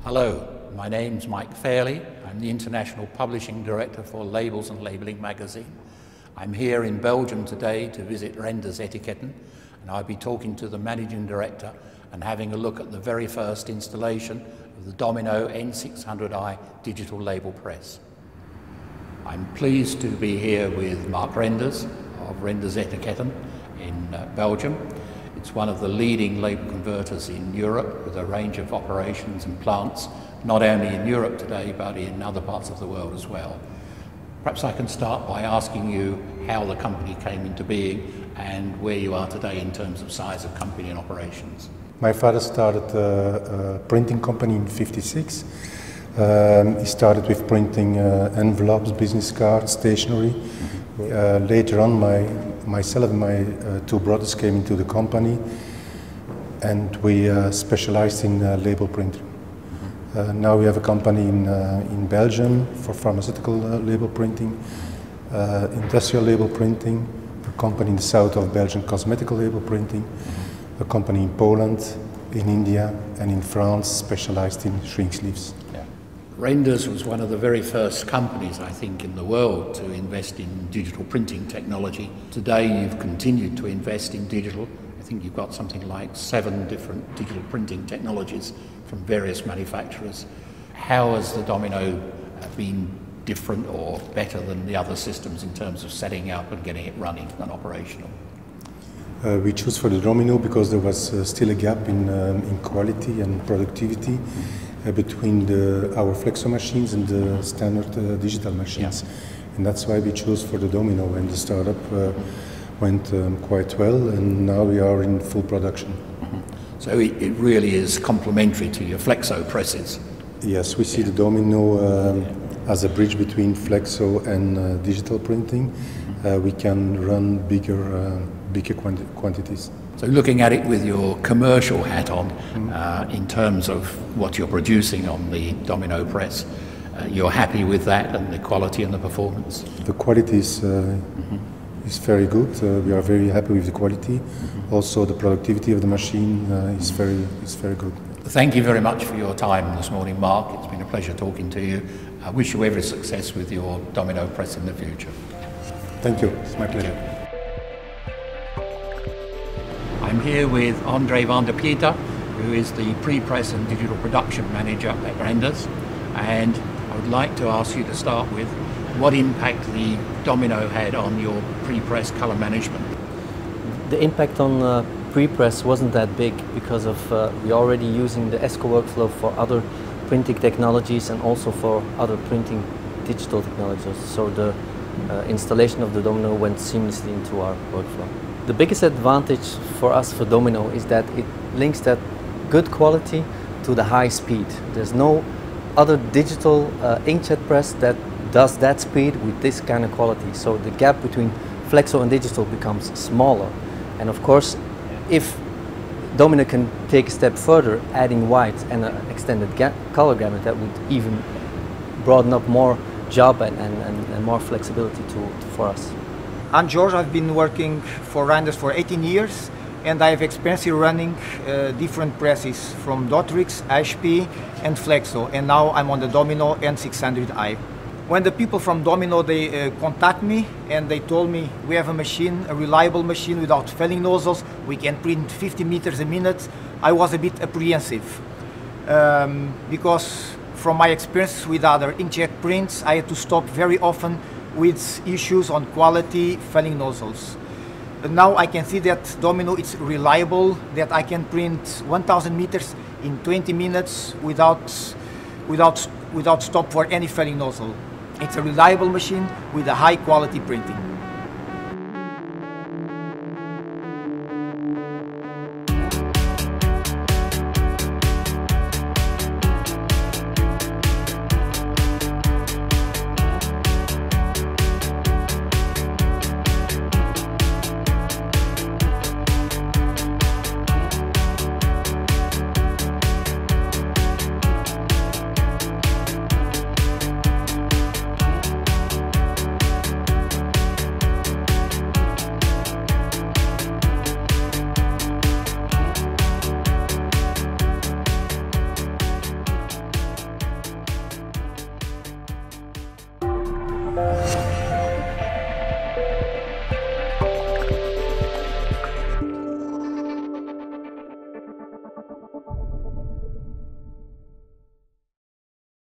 Hello, my name's Mike Fairley. I'm the International Publishing Director for Labels and Labelling magazine. I'm here in Belgium today to visit Reynders Etiketten, and I'll be talking to the Managing Director and having a look at the very first installation of the Domino N600i digital label press. I'm pleased to be here with Mark Reynders of Reynders Etiketten in Belgium. It's one of the leading label converters in Europe with a range of operations and plants, not only in Europe today but in other parts of the world as well. Perhaps I can start by asking you how the company came into being and where you are today in terms of size of company and operations. My father started a printing company in '56. He started with printing envelopes, business cards, stationery. Later on, myself and my two brothers came into the company, and we specialized in label printing. Now we have a company in Belgium for pharmaceutical label printing, industrial label printing, a company in the south of Belgium, cosmetical label printing, a company in Poland, in India, and in France, specialized in shrink sleeves. Reynders was one of the very first companies, I think, in the world to invest in digital printing technology. Today you've continued to invest in digital. I think you've got something like 7 different digital printing technologies from various manufacturers. How has the Domino been different or better than the other systems in terms of setting up and getting it running and operational? We chose for the Domino because there was still a gap in quality and productivity between our Flexo machines and the standard digital machines. And that's why we chose for the Domino, and the startup went quite well, and now we are in full production. So it really is complementary to your Flexo presses? Yes, we see the Domino as a bridge between Flexo and digital printing. We can run bigger quantities. So looking at it with your commercial hat on, in terms of what you're producing on the Domino press, you're happy with that and the quality and the performance? The quality is very good. We are very happy with the quality. Also the productivity of the machine is very good. Thank you very much for your time this morning, Mark. It's been a pleasure talking to you. I wish you every success with your Domino press in the future. Thank you. It's my pleasure. I'm here with Andre van der Pieter, who is the pre-press and digital production manager at Reynders, and I would like to ask you to start with what impact the Domino had on your pre-press colour management. The impact on pre-press wasn't that big because of we're already using the ESCO workflow for other printing technologies and also for other printing digital technologies. So the installation of the Domino went seamlessly into our workflow. The biggest advantage for us for Domino is that it links that good quality to the high speed. There's no other digital inkjet press that does that speed with this kind of quality. So the gap between Flexo and digital becomes smaller. And of course, if Domino can take a step further, adding white and an extended color gamut, that would even broaden up more job and more flexibility for us. I'm George. I've been working for Reynders for 18 years, and I have experience in running different presses from Dotrix, HP and Flexo, and now I'm on the Domino N600i. When the people from Domino, they contact me and they told me we have a machine, a reliable machine without felling nozzles, we can print 50 meters a minute, I was a bit apprehensive because from my experience with other inkjet prints, I had to stop very often with issues on quality, felling nozzles. But now I can see that Domino is reliable, that I can print 1000 meters in 20 minutes without stop for any felling nozzle. It's a reliable machine with a high quality printing. you.